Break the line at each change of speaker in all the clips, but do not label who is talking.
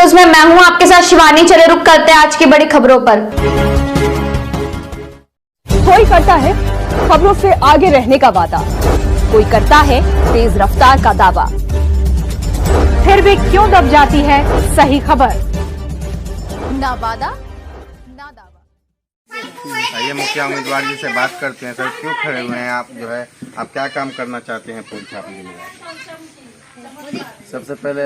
News में मैं हूं आपके साथ शिवानी। चले रुक करते हैं आज की बड़ी खबरों पर।
कोई करता है खबरों से आगे रहने का वादा, कोई करता है तेज रफ्तार का दावा, फिर भी क्यों दब जाती है सही खबर? ना वादा ना दावा।
ये मुखिया उम्मीदवार जी से बात करते हैं। सर, क्यों खड़े हुए हैं आप? जो है आप क्या काम करना चाहते हैं फूल छापने के लिए?
सबसे पहले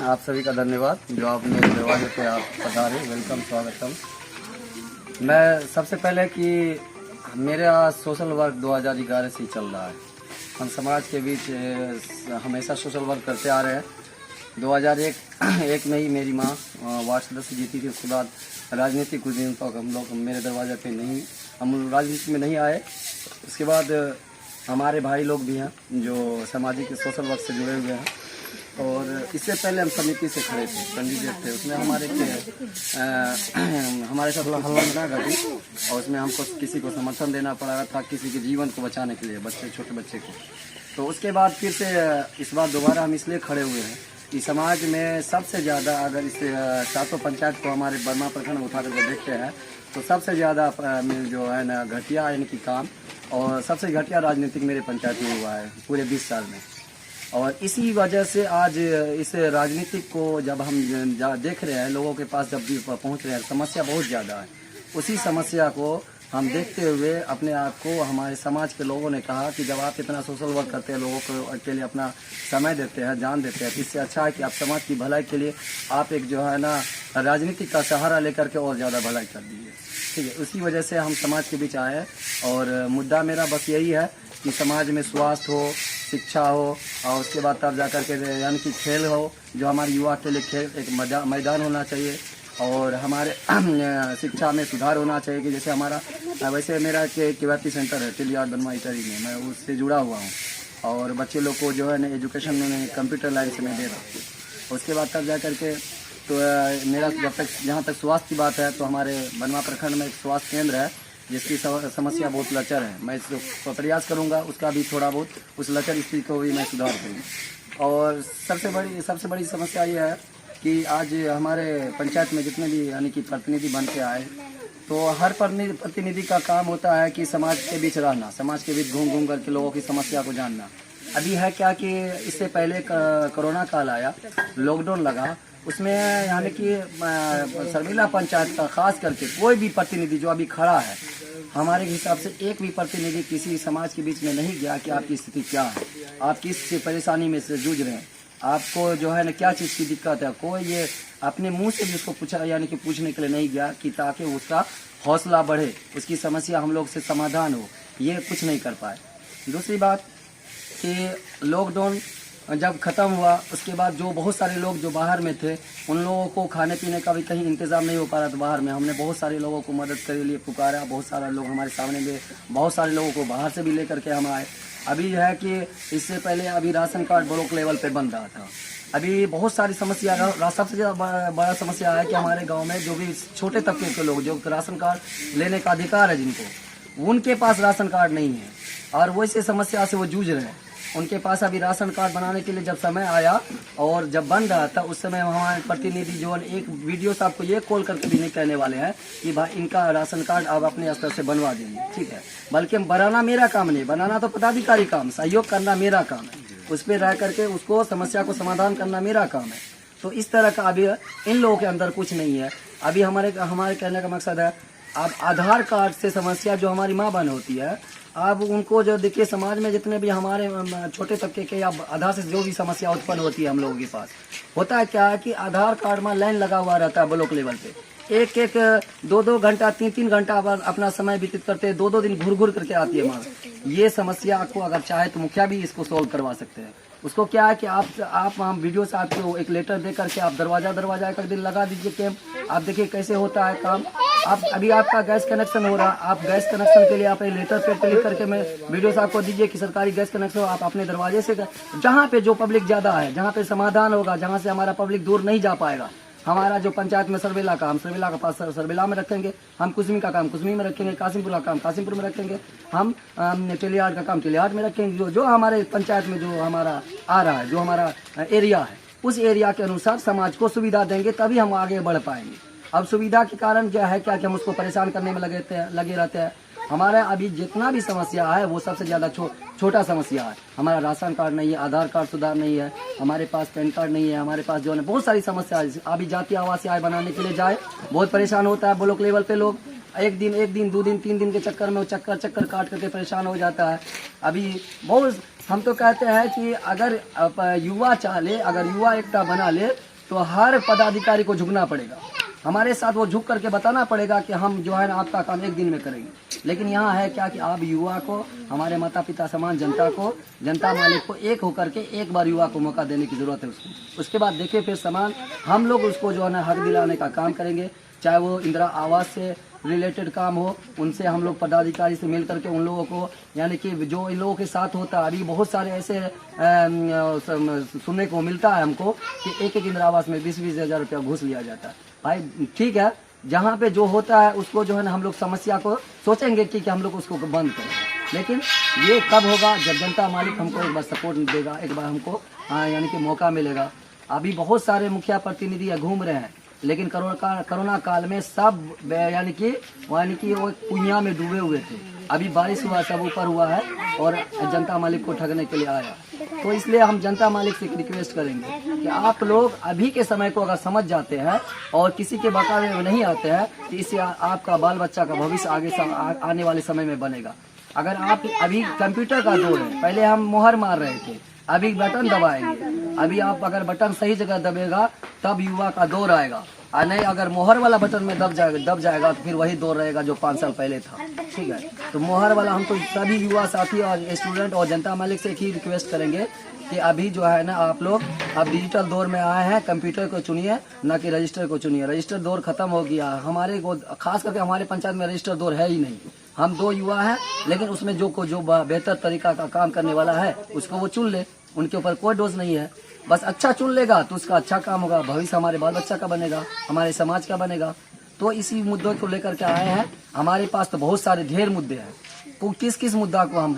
आप सभी का धन्यवाद जो आप मेरे दरवाजे पे आप पधारे। वेलकम, स्वागतम। मैं सबसे पहले कि मेरा सोशल वर्क 2011 से ही चल रहा है। हम समाज के बीच हमेशा सोशल वर्क करते आ रहे हैं। 2001 में ही मेरी माँ वार्ड सदस्य जीती थी। उसके बाद राजनीति कुछ दिन तक हम लोग मेरे दरवाजे पे नहीं, हम राजनीति में नहीं आए। उसके बाद हमारे भाई लोग भी हैं जो सामाजिक सोशल वर्क से जुड़े हुए हैं, और इससे पहले हम समिति से खड़े थे, कैंडिडेट थे। उसमें हमारे साथ हल्ला ना घटी, और उसमें हमको किसी को समर्थन देना पड़ा था, किसी के जीवन को बचाने के लिए, छोटे बच्चे को। तो उसके बाद फिर से इस बार दोबारा हम इसलिए खड़े हुए हैं कि समाज में सबसे ज़्यादा, अगर इस 700 पंचायत को हमारे बर्मा प्रखंड में उठा करके देखते हैं तो सबसे ज़्यादा जो है ना घटिया इनकी काम और सबसे घटिया राजनीतिक मेरे पंचायत में हुआ है पूरे 20 साल में। और इसी वजह से आज इस राजनीतिक को जब हम देख रहे हैं, लोगों के पास जब भी पहुंच रहे हैं, समस्या बहुत ज़्यादा है। उसी समस्या को हम देखते हुए अपने आप को, हमारे समाज के लोगों ने कहा कि जब आप इतना सोशल वर्क करते हैं, लोगों को के लिए अपना समय देते हैं, जान देते हैं, तो इससे अच्छा है कि आप समाज की भलाई के लिए आप एक जो है ना राजनीतिक का सहारा लेकर के और ज़्यादा भलाई कर दीजिए। ठीक है, उसी वजह से हम समाज के बीच आए हैं। और मुद्दा मेरा बस यही है कि समाज में स्वास्थ्य हो, शिक्षा हो, और उसके बाद तब जाकर के यानी कि खेल हो, जो हमारे युवा के लिए खेल एक मैदान होना चाहिए, और हमारे शिक्षा में सुधार होना चाहिए। कि जैसे हमारा वैसे मेरा केवाईपी सेंटर है टिलियाड बनवा इटरी में, मैं उससे जुड़ा हुआ हूँ, और बच्चे लोग को जो है ना एजुकेशन में कंप्यूटर लाइन से मैं दे रहा हूँ। उसके बाद तब जाकर के तो मेरा जब तक जहाँ तक स्वास्थ्य की बात है, तो हमारे बनवा प्रखंड में एक स्वास्थ्य केंद्र है जिसकी समस्या बहुत लचर है। मैं इसको प्रयास करूँगा उसका भी थोड़ा बहुत, उस लचर स्थिति को भी मैं सुधार करूँ। और सबसे बड़ी समस्या ये है कि आज हमारे पंचायत में जितने भी यानी कि प्रतिनिधि बन के आए, तो हर प्रतिनिधि का काम होता है कि समाज के बीच रहना, समाज के बीच घूम करके लोगों की समस्या को जानना। अभी है क्या कि इससे पहले कोरोना काल आया, लॉकडाउन लगा, उसमें यानी कि सरबिला पंचायत का खास करके कोई भी प्रतिनिधि जो अभी खड़ा है, हमारे हिसाब से एक भी प्रतिनिधि किसी समाज के बीच में नहीं गया कि आपकी स्थिति क्या है, आप किस परेशानी में से जूझ रहे हैं, आपको जो है ना क्या चीज़ की दिक्कत है। कोई ये अपने मुंह से भी उसको पूछा यानी कि पूछने के लिए नहीं गया कि ताकि उसका हौसला बढ़े, उसकी समस्या हम लोग से समाधान हो, ये कुछ नहीं कर पाए। दूसरी बात कि लॉकडाउन जब ख़त्म हुआ उसके बाद जो बहुत सारे लोग जो बाहर में थे, उन लोगों को खाने पीने का भी कहीं इंतज़ाम नहीं हो पा रहा था बाहर में। हमने बहुत सारे लोगों को मदद के लिए पुकारा, बहुत सारे लोग हमारे सामने में, बहुत सारे लोगों को बाहर से भी लेकर के हम आए। अभी है कि इससे पहले अभी राशन कार्ड ब्लॉक लेवल पे बन रहा था। अभी बहुत सारी समस्या, सबसे ज़्यादा बड़ा समस्या है कि हमारे गांव में जो भी छोटे तबके के लोग जो राशन कार्ड लेने का अधिकार है जिनको, उनके पास राशन कार्ड नहीं है, और वैसे समस्या से वो जूझ रहे हैं। उनके पास अभी राशन कार्ड बनाने के लिए जब समय आया और जब बन रहा था, उस समय हमारे प्रतिनिधि जो एक वीडियो से आपको ये कॉल करके भी नहीं कहने वाले हैं कि भाई इनका राशन कार्ड आप अपने स्तर से बनवा दीजिए, ठीक है। बल्कि बनाना मेरा काम नहीं, बनाना तो पदाधिकारी काम, सहयोग करना मेरा काम है, उस पर रह करके उसको समस्या को समाधान करना मेरा काम है। तो इस तरह का अभी इन लोगों के अंदर कुछ नहीं है। अभी हमारे कहने का मकसद है, अब आधार कार्ड से समस्या जो हमारी माँ बहन होती है, अब उनको जो देखिए समाज में जितने भी हमारे छोटे तबके के या आधार से जो भी समस्या उत्पन्न होती है हम लोगों के पास, होता है क्या है कि आधार कार्ड में लाइन लगा हुआ रहता है ब्लॉक लेवल पे, एक 2 घंटा 3 घंटा अपना समय व्यतीत करते हैं, 2 दिन घुर करके आती है माँ। ये समस्या को अगर चाहे तो मुखिया भी इसको सोल्व करवा सकते हैं। उसको क्या है कि आप हम वीडियो से आपको एक लेटर दे करके आप दरवाजा एक दिन लगा दीजिए कैंप, आप देखिए कैसे होता है काम। आप अभी आपका गैस कनेक्शन हो रहा, आप गैस कनेक्शन के लिए आप लेटर पे लिख करके मैं वीडियो से आपको दीजिए कि सरकारी गैस कनेक्शन हो, आप अपने दरवाजे से, जहाँ पे जो पब्लिक ज़्यादा है, जहाँ पे समाधान होगा, जहाँ से हमारा पब्लिक दूर नहीं जा पाएगा, हमारा जो पंचायत में सरबेला का, हम सरबेला का पास सरबेला में रखेंगे, हम कुसमी का काम कुसमी में रखेंगे, कासिमपुर का काम कासिमपुर में रखेंगे, हम टिलियाड का काम टिलियाड में रखेंगे। जो हमारे पंचायत में जो हमारा आ रहा है, जो हमारा एरिया है, उस एरिया के अनुसार समाज को सुविधा देंगे, तभी हम आगे बढ़ पाएंगे। अब सुविधा के कारण क्या है, क्या कि हम उसको परेशान करने में लगे रहते हैं। हमारा अभी जितना भी समस्या है वो सबसे ज़्यादा छोटा समस्या है। हमारा राशन कार्ड नहीं है, आधार कार्ड सुधार नहीं है, हमारे पास पैन कार्ड नहीं है, हमारे पास जो है बहुत सारी समस्या है। अभी जातीय आवासीय आय बनाने के लिए जाए बहुत परेशान होता है। ब्लॉक लेवल पे लोग एक दिन 2 दिन 3 दिन के चक्कर में चक्कर काट करके परेशान हो जाता है। अभी बहुत हम तो कहते हैं कि अगर युवा चाहे, अगर युवा एकता बना ले तो हर पदाधिकारी को झुकना पड़ेगा। हमारे साथ वो झुक करके बताना पड़ेगा कि हम जो है ना आपका काम 1 दिन में करेंगे। लेकिन यहाँ है क्या कि आप युवा को, हमारे माता पिता समान जनता को, जनता मालिक को एक होकर के एक बार युवा को मौका देने की जरूरत है उसको। उसके बाद देखिए फिर समान हम लोग उसको जो है ना हक दिलाने का काम करेंगे। चाहे वो इंदिरा आवास से रिलेटेड काम हो, उनसे हम लोग पदाधिकारी से मिल करके उन लोगों को, यानी कि जो इन लोगों के साथ होता है, अभी बहुत सारे ऐसे सुनने को मिलता है हमको कि एक इंदिरा आवास में 20-20 हज़ार रुपया घूस लिया जाता है। भाई ठीक है, जहाँ पे जो होता है उसको जो है ना हम लोग समस्या को सोचेंगे कि हम लोग उसको बंद करें। लेकिन ये कब होगा, जब जनता मालिक हमको एक बार सपोर्ट देगा, एक बार हमको यानी कि मौका मिलेगा। अभी बहुत सारे मुखिया प्रतिनिधि घूम रहे हैं, लेकिन कोरोना काल में सब यानी कि वो कुइयां में डूबे हुए थे। अभी बारिश हुआ, सब ऊपर हुआ है और जनता मालिक को ठगने के लिए आया। तो इसलिए हम जनता मालिक से रिक्वेस्ट करेंगे कि आप लोग अभी के समय को अगर समझ जाते हैं और किसी के बकावे में नहीं आते हैं तो इससे आपका बाल बच्चा का भविष्य आने वाले समय में बनेगा। अगर आप अभी कंप्यूटर का दौर है, पहले हम मोहर मार रहे थे, अभी बटन दबाएंगे। अभी आप अगर बटन सही जगह दबेगा तब युवा का दौर आएगा, और नहीं अगर मोहर वाला बटन में दब जाएगा तो फिर वही दौर रहेगा जो 5 साल पहले था। ठीक है, तो मोहर वाला हम तो सभी युवा साथी और स्टूडेंट और जनता मालिक से एक ही रिक्वेस्ट करेंगे कि अभी जो है ना आप लोग अब डिजिटल दौर में आए हैं, कंप्यूटर को चुनिए ना कि रजिस्टर को चुनिए। रजिस्टर दौर खत्म हो गया। हमारे को खास करके हमारे पंचायत में रजिस्टर दौर है ही नहीं। हम 2 युवा हैं, लेकिन उसमें जो बेहतर तरीका का काम करने वाला है उसको वो चुन ले। उनके ऊपर कोई डोज नहीं है, बस अच्छा चुन लेगा तो उसका अच्छा काम होगा, भविष्य हमारे बाल बच्चा का बनेगा, हमारे समाज का बनेगा। तो इसी मुद्दों को लेकर के आए हैं। हमारे पास तो बहुत सारे ढेर मुद्दे हैं, तो किस मुद्दा को हम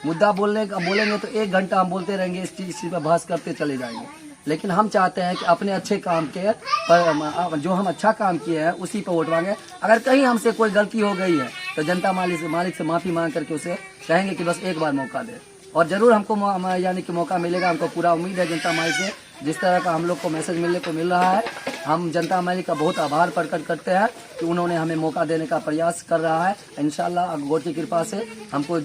मुद्दा बोलेंगे तो 1 घंटा हम बोलते रहेंगे, इस चीज पर बहस करते चले जाएंगे। लेकिन हम चाहते हैं कि अपने अच्छे काम के पर जो हम अच्छा काम किए हैं उसी पर वोट मांगे। अगर कहीं हमसे कोई गलती हो गई है तो जनता मालिक से माफी मांग करके उसे कहेंगे कि बस एक बार मौका दे, और जरूर हमको यानी कि मौका मिलेगा। हमको पूरा उम्मीद है जनता मालिक से, जिस तरह का हम लोग को मैसेज मिलने को मिल रहा है। हम जनता मालिक का बहुत आभार प्रकट करते हैं कि उन्होंने हमें मौका देने का प्रयास कर रहा है। इंशाल्लाह गॉड की कृपा से हमको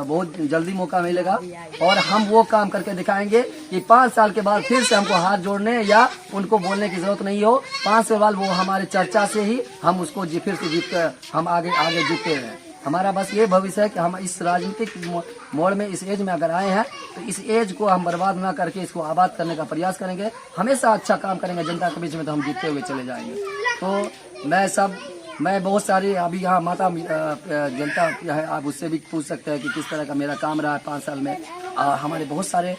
बहुत जल्दी मौका मिलेगा और हम वो काम करके दिखाएंगे कि 5 साल के बाद फिर से हमको हाथ जोड़ने या उनको बोलने की जरूरत नहीं हो। 5 साल बाद वो हमारे चर्चा से ही हम उसको फिर से जीत कर हम आगे जीतते हैं। हमारा बस ये भविष्य है कि हम इस राजनीतिक मोड़ में, इस एज में अगर आए हैं तो इस एज को हम बर्बाद ना करके इसको आबाद करने का प्रयास करेंगे। हमेशा अच्छा काम करेंगे जनता के बीच में, तो हम जीतते हुए चले जाएंगे। तो मैं बहुत सारी अभी यहाँ माता जनता है, आप उससे भी पूछ सकते हैं कि किस तरह का मेरा काम रहा है 5 साल में। हमारे बहुत सारे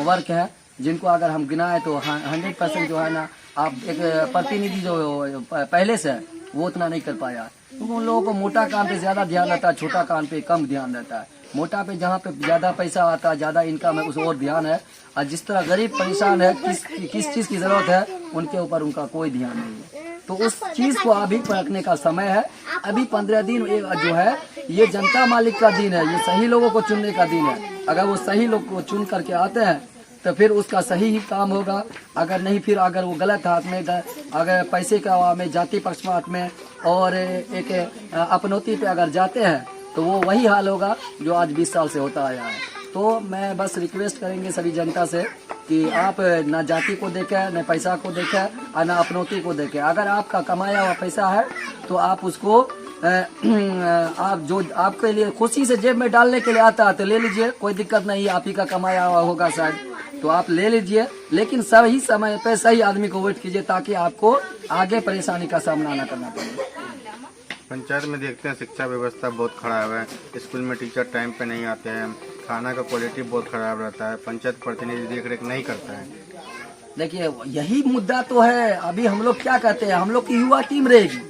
वर्क हैं जिनको अगर हम गिनाए तो 100% जो है ना, आप एक प्रतिनिधि जो पहले से है वो उतना नहीं कर पाया। तो उन लोगों को मोटा काम पे ज्यादा ध्यान रहता है, छोटा काम पे कम ध्यान रहता है। मोटा पे जहाँ पे ज्यादा पैसा आता है, ज्यादा इनकम है, उस और ध्यान है। और जिस तरह गरीब परेशान है, किस चीज की जरूरत है, उनके ऊपर उनका कोई ध्यान नहीं है। तो उस चीज को अभी परखने का समय है। अभी 15 दिन जो है ये जनता मालिक का दिन है, ये सही लोगों को चुनने का दिन है। अगर वो सही लोग को चुन करके आते हैं तो फिर उसका सही ही काम होगा। अगर नहीं, फिर अगर वो गलत हाथ में, अगर पैसे का में, जाति पक्षपात में और एक अपनौती पे अगर जाते हैं तो वो वही हाल होगा जो आज 20 साल से होता आया है। तो मैं बस रिक्वेस्ट करेंगे सभी जनता से कि आप ना जाति को देखें, न पैसा को देखें और ना अपनौती को देखें। अगर आपका कमाया हुआ पैसा है तो आप उसको आप जो आपके लिए खुशी से जेब में डालने के लिए आता है तो ले लीजिए, कोई दिक्कत नहीं। आप ही का कमाया हुआ होगा शायद, तो आप ले लीजिए, लेकिन सही समय पे सही आदमी को वोट कीजिए ताकि आपको आगे परेशानी का सामना न करना पड़े।
पंचायत में देखते हैं शिक्षा व्यवस्था बहुत खराब है। स्कूल में टीचर टाइम पे नहीं आते हैं, खाना का क्वालिटी बहुत खराब रहता है, पंचायत प्रतिनिधि देख रेख नहीं करता है।
देखिए यही मुद्दा तो है। अभी हम लोग क्या कहते हैं, हम लोग की युवा टीम रहेगी,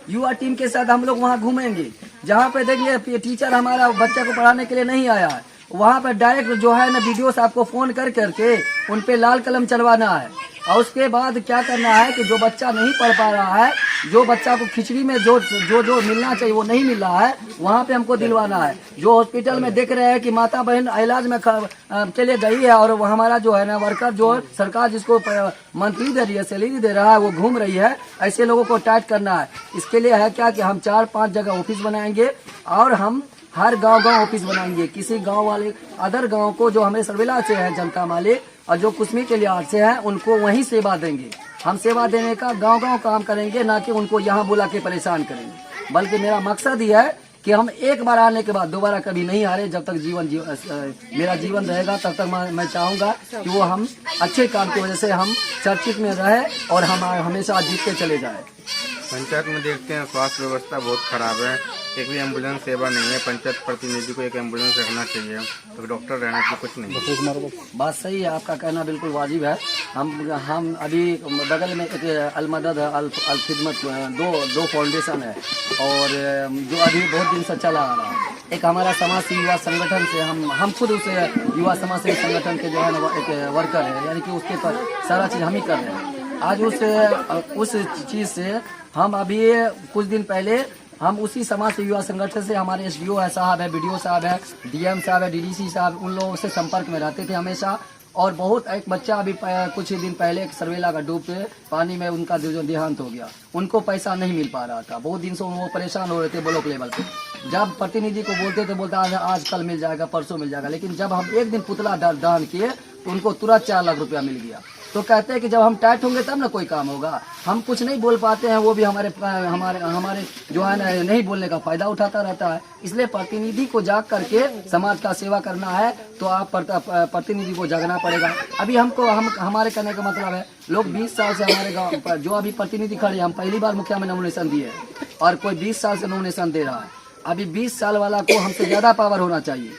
युवा टीम के साथ हम लोग वहाँ घूमेंगे। जहाँ पे देखिए टीचर हमारा बच्चा को पढ़ाने के लिए नहीं आया है, वहाँ पर डायरेक्ट जो है ना वीडियो से आपको फोन कर करके उन पे लाल कलम चलवाना है। और उसके बाद क्या करना है कि जो बच्चा नहीं पढ़ पा रहा है, जो बच्चा को खिचड़ी में जो जो जो मिलना चाहिए वो नहीं मिल रहा है, वहाँ पे हमको दिलवाना है। जो हॉस्पिटल में देख रहे हैं कि माता बहन इलाज में के लिए गई है और वो हमारा जो है ना वर्कर जो सरकार जिसको मंथली दे रही है, सैलरी दे रहा है, वो घूम रही है, ऐसे लोगों को टाइट करना है। इसके लिए है क्या कि हम 4-5 जगह ऑफिस बनाएंगे और हम हर गांव ऑफिस बनाएंगे। किसी गांव वाले अदर गांव को जो हमें सरवेला से है जनता मालिक और जो कुस्मी के लिहाज से है उनको वहीं सेवा देंगे। हम सेवा देने का गांव काम करेंगे, ना कि उनको यहाँ बुला के परेशान करेंगे। बल्कि मेरा मकसद ये है कि हम एक बार आने के बाद दोबारा कभी नहीं हारे। जब तक मेरा जीवन रहेगा तब तक मैं चाहूंगा कि वो हम अच्छे काम की वजह से हम चर्चित में रहे और हम हमेशा जीतते चले जाए।
पंचायत में देखते हैं स्वास्थ्य व्यवस्था बहुत खराब है, एक भी एम्बुलेंस सेवा नहीं है। पंचायत प्रतिनिधि को एक एम्बुलेंस रखना चाहिए, तो डॉक्टर रहना चाहिए, कुछ नहीं।
बात सही है, आपका कहना बिल्कुल वाजिब है। हम अभी बगल में एक अलमदद अल खिदमत दो फाउंडेशन है और जो अभी बहुत दिन से चला आ रहा है। एक हमारा समाज सेवी युवा संगठन से हम खुद उस युवा समाज सेवी संगठन के जो है ना एक वर्कर है, यानी कि उसके पर सारा चीज हम ही कर रहे हैं। आज उस चीज से हम अभी कुछ दिन पहले हम उसी समाज से युवा संगठन से हमारे SDO है साहब है, BDO साहब है, DM साहब है, DDC साहब, उन लोगों से संपर्क में रहते थे हमेशा। और बहुत एक बच्चा अभी कुछ दिन पहले एक सरवेला का डूब के पानी में उनका जो देहांत हो गया, उनको पैसा नहीं मिल पा रहा था। बहुत दिन से वो परेशान हो रहे थे ब्लॉक लेवल पे। जब प्रतिनिधि को बोलते थे बोलता आज कल मिल जाएगा, परसों मिल जाएगा, लेकिन जब हम एक दिन पुतला दान किए तो उनको तुरंत 4 लाख रुपया मिल गया। तो कहते हैं कि जब हम टाइट होंगे तब ना कोई काम होगा। हम कुछ नहीं बोल पाते हैं, वो भी हमारे जो है ना नहीं बोलने का फायदा उठाता रहता है। इसलिए प्रतिनिधि को जाग करके समाज का सेवा करना है तो आप प्रतिनिधि को जागना पड़ेगा। अभी हमारे कहने का मतलब है, लोग 20 साल से हमारे गाँव पर जो अभी प्रतिनिधि खड़े, हम पहली बार मुखिया में नॉमिनेशन दिए और कोई 20 साल से नॉमिनेशन दे रहा है। अभी 20 साल वाला को हमसे ज्यादा पावर होना चाहिए,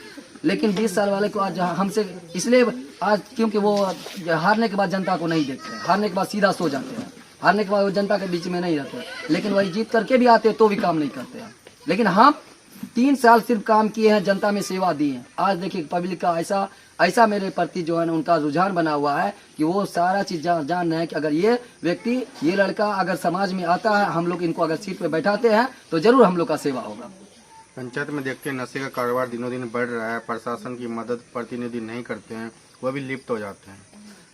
लेकिन 20 साल वाले को आज हमसे इसलिए आज क्योंकि वो हारने के बाद जनता को नहीं देखते, हारने के बाद सीधा सो जाते हैं, हारने के बाद वो जनता के बीच में नहीं रहते। लेकिन वही जीत करके भी आते तो भी काम नहीं करते हैं। लेकिन हम 3 साल सिर्फ काम किए हैं, जनता में सेवा दी है। आज देखिए पब्लिक का ऐसा मेरे प्रति जो है ना उनका रुझान बना हुआ है कि वो सारा चीज जान रहे हैं कि अगर ये व्यक्ति, ये लड़का अगर समाज में आता है, हम लोग इनको अगर सीट पे बैठाते हैं तो जरूर हम लोग का सेवा होगा।
पंचायत में देखते हैं नशे का कारोबार दिनों दिन बढ़ रहा है, प्रशासन की मदद प्रतिनिधि नहीं करते हैं, वह भी लिप्त हो जाते हैं।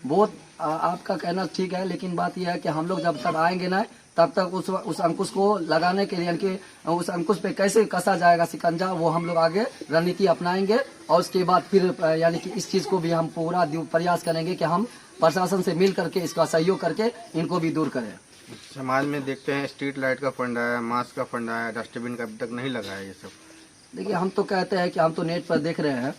बहुत आपका कहना ठीक है, लेकिन बात यह है कि हम लोग जब तक आएंगे ना तब तक उस अंकुश को लगाने के लिए, यानी कि उस अंकुश पे कैसे कसा जाएगा शिकंजा, वो हम लोग आगे रणनीति अपनाएंगे। और उसके बाद फिर यानी कि इस चीज को भी हम पूरा प्रयास करेंगे कि हम प्रशासन से मिल करके इसका सहयोग करके इनको भी दूर करें।
समाज में देखते हैं स्ट्रीट लाइट का फंड आया, मास्क का फंड आया, डस्टबिन का अभी तक नहीं लगा है। ये सब
देखिए, हम तो कहते हैं कि हम तो नेट पर देख रहे हैं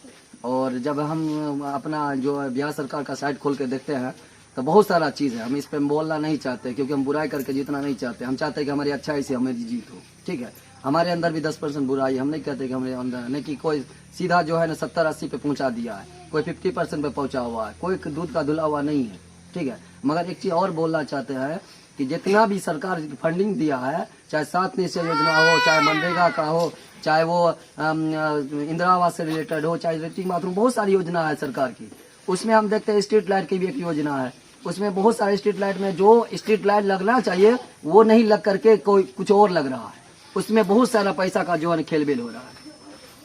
और जब हम अपना जो बिहार सरकार का साइट खोल के देखते हैं तो बहुत सारा चीज है। हम इस पे बोलना नहीं चाहते क्योंकि हम बुराई करके जीतना नहीं चाहते। हम चाहते हैं कि हमारी अच्छाई से हमें जीत हो। ठीक है, हमारे अंदर भी 10% बुराई, हम नहीं कहते कि हमारे अंदर नहीं कि कोई सीधा जो है ना 70-80 पे पहुंचा दिया है, कोई 50% पे पहुंचा हुआ है, कोई दूध का धुला हुआ नहीं है। ठीक है, मगर एक चीज और बोलना चाहते हैं कि जितना भी सरकार फंडिंग दिया है, चाहे 7 निश्चय योजना हो, चाहे मनरेगा का हो, चाहे वो इंदिरा आवास से रिलेटेड हो, चाहे लैट्रिन बाथरूम, बहुत सारी योजना है सरकार की। उसमें हम देखते हैं स्ट्रीट लाइट की भी एक योजना है। उसमें बहुत सारे स्ट्रीट लाइट में जो स्ट्रीट लाइट लगना चाहिए वो नहीं लग करके कोई कुछ और लग रहा है। उसमें बहुत सारा पैसा का जो है खेलबेल हो रहा है।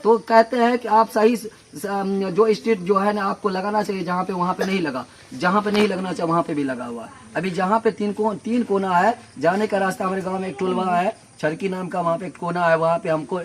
तो कहते हैं कि आप सही जो स्ट्रीट जो है ना आपको लगाना चाहिए जहाँ पे, वहाँ पे नहीं लगा, जहाँ पे नहीं लगना चाहिए वहाँ पे भी लगा हुआ है। अभी जहाँ पे 3 कोना है, जाने का रास्ता हमारे गांव में एक टोलवा है छड़की नाम का, वहाँ पे एक कोना है, वहाँ पे हमको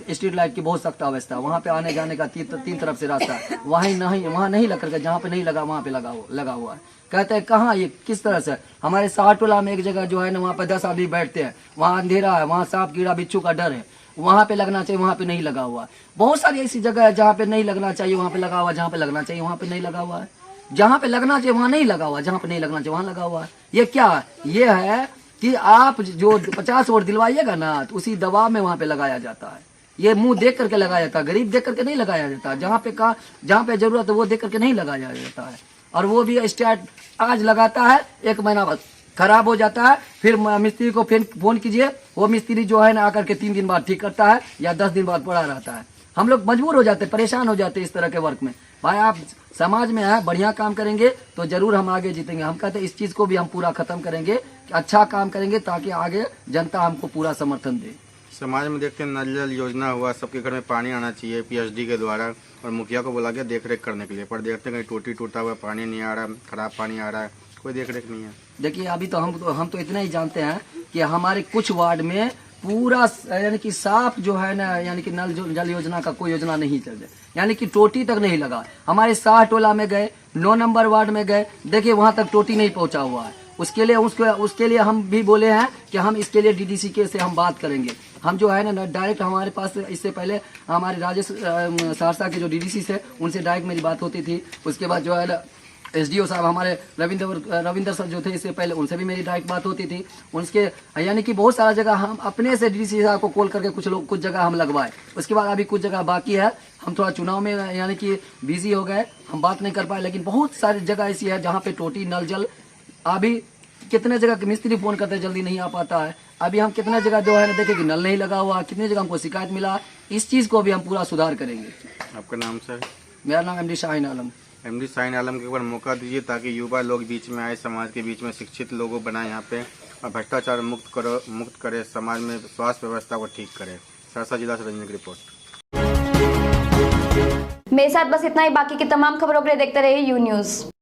स्ट्रीट लाइट की बहुत सख्त अवस्था है। वहाँ पे आने जाने का 3 तरफ से रास्ता है, वहाँ नहीं लग करके, जहाँ पे नहीं लगा वहाँ पे लगा हुआ है। कहते हैं कहाँ ये किस तरह से? हमारे 60 टोला में एक जगह जो है ना वहाँ पे 10 आदमी बैठते हैं, वहाँ अंधेरा है, वहाँ सांप कीड़ा बिच्छू का डर है, वहाँ पे लगना चाहिए वहाँ पे नहीं लगा हुआ है। बहुत सारी ऐसी जगह है जहाँ पे नहीं लगना चाहिए वहाँ पे लगा हुआ, जहाँ पे लगना चाहिए वहाँ पे नहीं लगा हुआ है, जहाँ पे लगना चाहिए वहाँ नहीं लगा हुआ, जहाँ पे नहीं लगना चाहिए वहाँ लगा हुआ है। ये क्या है? ये है कि आप जो 50 वोट दिलवाइएगा ना तो उसी दबाव में वहाँ पे लगाया जाता है। ये मुंह देख करके लगाया जाता है, गरीब देख करके नहीं लगाया जाता। जहाँ पे जरूरत है वो देख करके नहीं लगाया जाता है। और वो भी स्टार्ट आज लगाता है, 1 महीना बाद खराब हो जाता है, फिर मिस्त्री को फिर फोन कीजिए, वो मिस्त्री जो है ना आकर के 3 दिन बाद ठीक करता है या 10 दिन बाद पड़ा रहता है। हम लोग मजबूर हो जाते, परेशान हो जाते इस तरह के वर्क में। भाई आप समाज में है, बढ़िया काम करेंगे तो जरूर हम आगे जीतेंगे। हम कहते हैं इस चीज को भी हम पूरा खत्म करेंगे, अच्छा काम करेंगे ताकि आगे जनता हमको पूरा समर्थन दे।
समाज में देखते हैं नल जल योजना हुआ, सबके घर में पानी आना चाहिए पीएचडी के द्वारा, और मुखिया को बुला के देख रेख करने के लिए, पर देखते हैं कहीं टूटी टूटा हुआ पानी नहीं आ रहा, खराब पानी आ रहा है, कोई देख रेख नहीं है।
देखिए अभी तो हम तो इतना ही जानते हैं कि हमारे कुछ वार्ड में पूरा यानी कि साफ जो है ना, यानी कि नल जल योजना का कोई योजना नहीं चल रहा, यानी कि टोटी तक नहीं लगा। हमारे 60 टोला में गए, 9 नंबर वार्ड में गए, देखिए वहां तक टोटी नहीं पहुंचा हुआ है। उसके लिए हम भी बोले हैं कि हम इसके लिए डीडीसी के से हम बात करेंगे। हम जो है ना डायरेक्ट हमारे पास इससे पहले हमारे राजेश सहरसा के जो डीडीसी से उनसे डायरेक्ट मेरी बात होती थी। उसके बाद जो है ना एसडीओ साहब हमारे रविंदर सर जो थे, इससे पहले उनसे भी मेरी डायरेक्ट बात होती थी। उनके यानी कि बहुत सारा जगह हम अपने से डीडीसी साहब को कॉल करके कुछ जगह हम लगवाए। उसके बाद अभी कुछ जगह बाकी है, हम थोड़ा चुनाव में यानी कि बिजी हो गए, हम बात नहीं कर पाए। लेकिन बहुत सारी जगह ऐसी है जहाँ पे टोटी नल जल अभी कितने जगह मिस्त्री फोन करते जल्दी नहीं आ पाता है। अभी हम कितने जगह जो है ना देखे कि नल नहीं लगा हुआ, कितने जगह हमको शिकायत मिला। इस चीज को भी हम पूरा सुधार करेंगे।
आपका नाम सर?
मेरा नाम एमडी शाहीन आलम।
एमडी शाहीन आलम के ऊपर मौका दीजिए ताकि युवा लोग बीच में आए, समाज के बीच में शिक्षित लोगों बनाए यहाँ पे, और भ्रष्टाचार मुक्त करे, समाज में स्वास्थ्य व्यवस्था को ठीक करे। सहरसा जिला से रंजन की रिपोर्ट।
मेरे साथ बस इतना ही। बाकी की तमाम खबरों के लिए देखते रहिए यू न्यूज़।